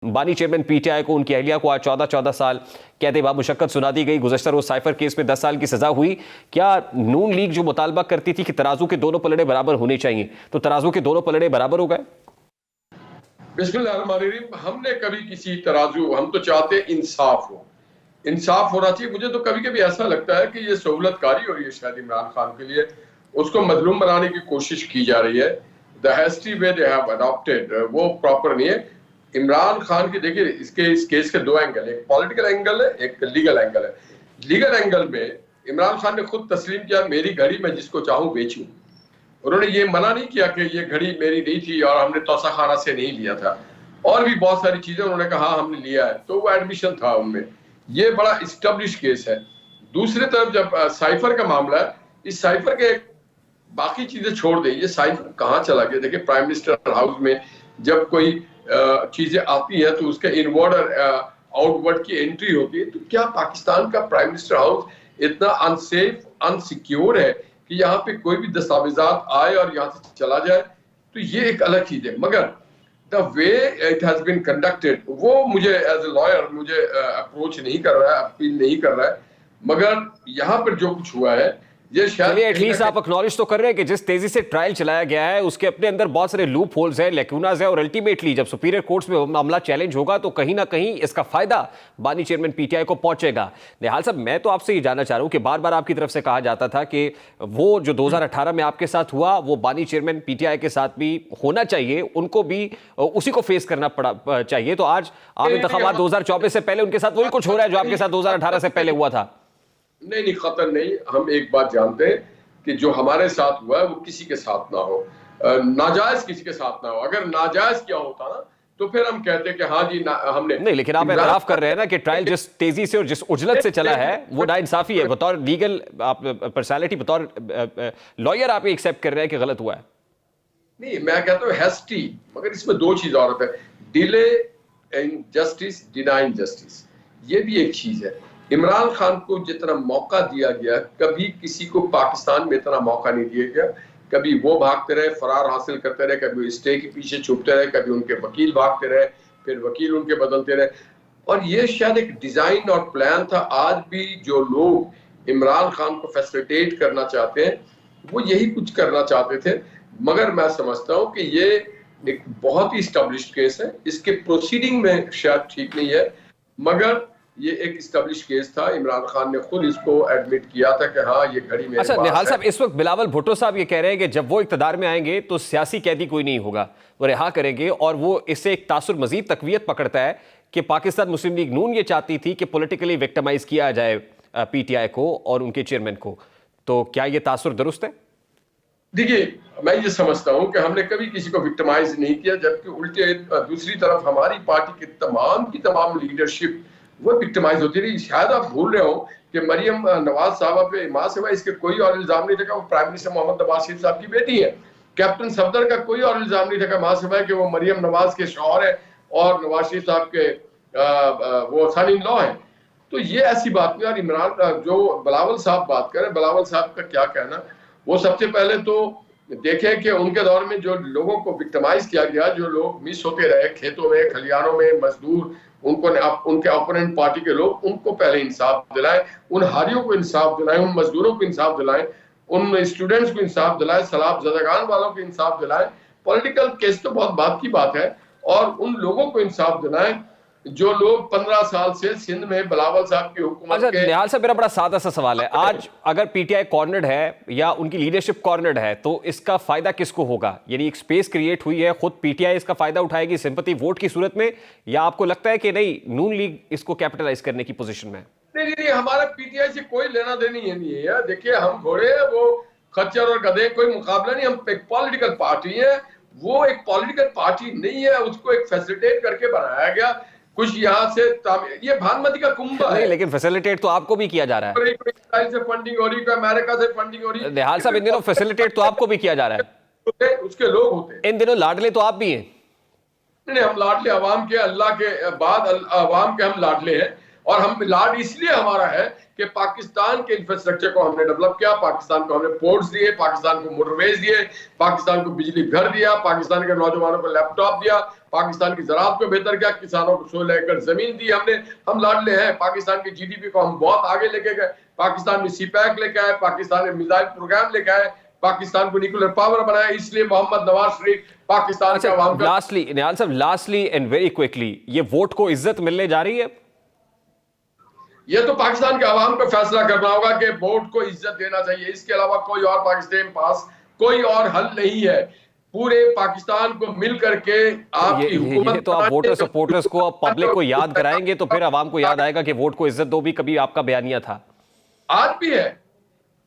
बानी chairman PTI को, उनकी अहलिया को आज 14 साल कैद बामुशक्कत सुना दी गई। गुज़श्ता रोज साइफर केस में 10 साल की सजा हुई। क्या नून लीग जो मुतालबा करती थी कि तराजू के दोनों पलड़े बराबर होने चाहिए, तो तराजू के दोनों पलड़े बराबर हो गए? बिस्मिल्लाहिर्रहमानिर्रहीम। हमने कभी किसी तराजू, हम तो चाहते इंसाफ हो, इंसाफ होना चाहिए। मुझे तो कभी कभी ऐसा लगता है कि ये सहूलतकारी हो रही है शायद इमरान खान के लिए, उसको मजलूम बनाने की कोशिश की जा रही है। The hasty way they have adopted वो प्रॉपर नहीं है। इमरान खान की देखिए, इस केस के दो एंगल, एक पॉलिटिकल एंगल है, एक लीगल एंगल है। लीगल एंगल में इमरान खान ने खुद तस्लीम किया, मेरी घड़ी मैं जिसको चाहूं बेचूं। उन्होंने ये मना नहीं किया कि ये घड़ी मेरी नहीं थी और हमने तोसा खाना से नहीं लिया था, और भी बहुत सारी चीजें उन्होंने कहा हमने लिया है, तो वो एडमिशन था उनमें। ये बड़ा इस्टेब्लिश केस है। दूसरी तरफ जब साइफर का मामला है, इस साइफर के बाकी चीजें छोड़ दें, ये साइफर कहाँ चला गया? देखिए, प्राइम मिनिस्टर हाउस में जब कोई चीजें आती है तो उसके इनवर्ड और आउटवर्ड की एंट्री होती है। तो क्या पाकिस्तान का प्राइम मिनिस्टर हाउस इतना अनसेफ, अनसिक्योर है कि यहाँ पे कोई भी दस्तावेजात आए और यहाँ से चला जाए? तो ये एक अलग चीज है। मगर the way it has been conducted, वो मुझे एज ए लॉयर मुझे अप्रोच नहीं कर रहा है, अपील नहीं कर रहा है। मगर यहाँ पर जो कुछ हुआ है, ये शायद एटलीस्ट आप एक्नॉलेज तो कर रहे हैं कि जिस तेजी से ट्रायल चलाया गया है उसके अपने अंदर बहुत सारे लूप होल्स हैं, लेक्यूनाज है, और अल्टीमेटली जब सुपीरियर कोर्ट्स में मामला चैलेंज होगा तो कहीं ना कहीं इसका फायदा बानी चेयरमैन पीटीआई को पहुंचेगा। निहाल साहब, मैं तो आपसे ये जानना चाह रहा हूं कि बार बार आपकी तरफ से कहा जाता था कि वो जो 2018 में आपके साथ हुआ वो बानी चेयरमैन पीटीआई के साथ भी होना चाहिए, उनको भी उसी को फेस करना पड़ा चाहिए। तो आज आप इंतखाबात 2024 से पहले उनके साथ वही कुछ हो रहा है जो आपके साथ 2018 से पहले हुआ था। नहीं, खतर नहीं। हम एक बात जानते हैं कि जो हमारे साथ हुआ है वो किसी के साथ ना हो, नाजायज किसी के साथ ना हो। अगर नाजायज क्या होता ना तो फिर हम कहते कि हाँ जी हमने नहीं, लेकिन आप एतराफ कर रहे हैं ना कि ट्रायल जिस तेजी से और जिस उजलत से चला है वो नाइंसाफी है। बतौर लीगल आप पर्सनालिटी, बतौर लॉयर आप एक्सेप्ट कर रहे हैं कि गलत हुआ है? नहीं, मैं कहता हूँ हैस्टी, मगर इसमें दो चीज और होता है, delay in justice, denying justice, ये भी एक चीज है। इमरान खान को जितना मौका दिया गया, कभी किसी को पाकिस्तान में इतना मौका नहीं दिया गया। कभी वो भागते रहे, फरार हासिल करते रहे, कभी स्टे के पीछे छुपते रहे, कभी उनके वकील भागते रहे, फिर वकील उनके बदलते रहे। और ये शायद एक डिजाइन और प्लान था। आज भी जो लोग इमरान खान को फैसिलिटेट करना चाहते हैं वो यही कुछ करना चाहते थे। मगर मैं समझता हूँ कि ये एक बहुत ही स्टैब्लिश्ड केस है, इसके प्रोसीडिंग में शायद ठीक नहीं है, मगर ये एक एस्टैब्लिश केस था। इमरान खान ने खुद इसको एडमिट किया था कि हाँ ये घड़ी मेरे पास है। अच्छा निहाल साहब, इस वक्त बिलावल भुट्टो साहब ये कह रहे हैं कि जब वो इख्तियार में आएंगे तो सियासी कैदी कोई नहीं होगा, वो रिहा करेंगे, और वो इससे एक तासुर मजीद तकवीयत पकड़ता है कि पाकिस्तान मुस्लिम लीग नून ये चाहती थी कि पॉलिटिकली विक्टिमाइज किया जाए पीटीआई को और उनके चेयरमैन को। तो क्या ये तासुर दुरुस्त है? देखिए, मैं ये समझता हूं कि हमने कभी किसी को विक्टिमाइज नहीं किया, जबकि उल्टे दूसरी तरफ हमारी पार्टी की तमाम लीडरशिप वो विक्टिमाइज होती रही। शायद आप भूल रहे हो कि मरियम नवाज साहबा पे मां से इसके कोई और इल्जाम नहीं था, वो प्राइम मिनिस्टर मोहम्मद नवाज शरीफ साहब की बेटी है। कैप्टन सफदर का कोई और इल्जाम नहीं था मां से कि वो मरियम नवाज के शौहर है और नवाज शरीफ साहब के वो सन इन लॉ है। तो ये ऐसी बात नहीं। और इमरान जो बिलावल साहब बात करें, बिलावल साहब का क्या कहना, वो सबसे पहले तो देखें कि उनके दौर में जो लोगों को विक्टिमाइज किया गया, जो लोग मिस होते रहे खेतों में, खलियानों में, मजदूर, उनको उनके ओपोनेंट पार्टी के लोग, उनको पहले इंसाफ दिलाएं, उन हारियों को इंसाफ दिलाएं, उन मजदूरों को इंसाफ दिलाएं, उन स्टूडेंट्स को इंसाफ दिलाएं, सलाब ज़दागान वालों को इंसाफ दिलाएं। पॉलिटिकल केस तो बहुत बात की बात है, और उन लोगों को इंसाफ दिलाएं जो लोग 15 साल से सिंध में बिलावल साहब की हुकूमत के। निहाल साहब, मेरा बड़ा सादा सा सवाल है, आज अगर पीटीआई कॉर्नर्ड है या उनकी लीडरशिप कॉर्नर्ड है तो इसका फायदा किसको होगा? यानी एक स्पेस क्रिएट हुई है, खुद पीटीआई इसका फायदा उठाएगी सिंपैथी वोट की सूरत में, या आपको लगता है कि नहीं, नून लीग इसको कैपिटलाइज करने की पोजीशन में? नहीं, हमारा पीटीआई से कोई लेना देनी है नहीं है। देखिए, हम घोड़े हैं, वो खच्चर और गधे, कोई मुकाबला नहीं। हम एक पॉलिटिकल पार्टी है, वो एक पॉलिटिकल पार्टी नहीं है, उसको एक फैसिलिटेट करके बनाया गया। कुछ यहाँ से ये भानुमति का कुंभ है। नहीं, लेकिन फैसिलिटेट तो आपको भी किया जा रहा है। इसराइल से फंडिंग हो रही है, अमेरिका से फंडिंग हो रही है। निहाल साहब, इन दिनों फैसिलिटेट तो आपको भी किया जा रहा है, उसके लोग होते हैं। इन दिनों लाडले तो आप भी हैं। नहीं, हम लाडले अवाम के, अल्लाह के बाद अवाम के हम लाडले हैं। और हम लाड इसलिए हमारा है कि पाकिस्तान के इंफ्रास्ट्रक्चर को हमने डेवलप किया, पाकिस्तान को हमने पोर्ट्स दिए, पाकिस्तान को मोटरवेज दिए, पाकिस्तान को बिजली घर दिया, पाकिस्तान के नौजवानों को लैपटॉप दिया, पाकिस्तान की ज़राअत को बेहतर किया, किसानों को 16 एकड़ जमीन दी हमने, हम लाडले हैं। पाकिस्तान की जीडीपी को हम बहुत आगे लेके गए, पाकिस्तान में सीपैक लेके आए, पाकिस्तान में मिसाइल प्रोग्राम लेके आए, पाकिस्तान को न्यूक्लियर पावर बनाया। इसलिए मोहम्मद नवाज शरीफ पाकिस्तान का अवाम का लास्टली निहाल साहब, लास्टली एंड वेरी क्विकली, ये वोट को इज्जत मिलने जा रही है? ये तो पाकिस्तान के अवाम को फैसला करना होगा कि वोट को इज्जत देना चाहिए। इसके अलावा कोई और पाकिस्तान के पास कोई और हल नहीं है। पूरे पाकिस्तान को मिल करके आपकी हुकूमत ये तो आप वोटर सपोर्टर्स को, आप पब्लिक को याद कराएंगे तो फिर अवाम को याद आएगा कि वोट को इज्जत दो भी कभी आपका बयानिया था। आज भी है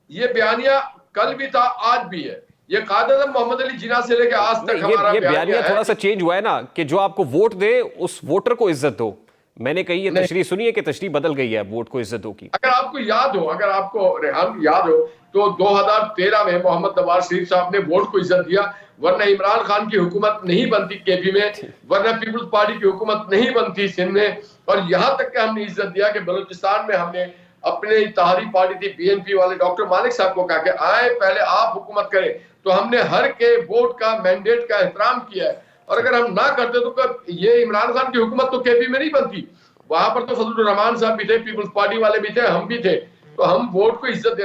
ये बयानिया, कल भी था, आज भी है। ये कायदे मोहम्मद अली जिन्ना से लेकर आज तक हमारा ये बयानिया थोड़ा सा चेंज हुआ है ना, कि जो आपको वोट दे उस वोटर को इज्जत दो। मैंने कही ये तशरीह सुनी है कि तशरीह बदल गई है वोट को इज्जत दो की। अगर आपको याद हो, अगर आपको रेहान याद हो, तो 2013 में मोहम्मद नवाज शरीफ साहब ने वोट को इज्जत दिया, वरना इमरान खान की हुकूमत नहीं बनती केपी में, वरना पीपुल्स पार्टी की हुकूमत नहीं बनती सिंध में। और यहां तक कि हमने इज्जत दिया कि बलूचिस्तान में हमने अपने इत्तेहादी पार्टी थी बीएनपी वाले डॉक्टर मालिक साहब को कहा कि आए पहले आप हुकूमत करें, तो हमने हर के वोट का, मैंडेट का एहतराम किया है। और अगर हम ना करते तो ये इमरान खान की हुकूमत तो केपी में नहीं बनती। वहां पर तो फजलुर रहमान साहब भी थे, पीपुल्स पार्टी वाले भी थे, हम भी थे। तो हम वोट को इज्जत देना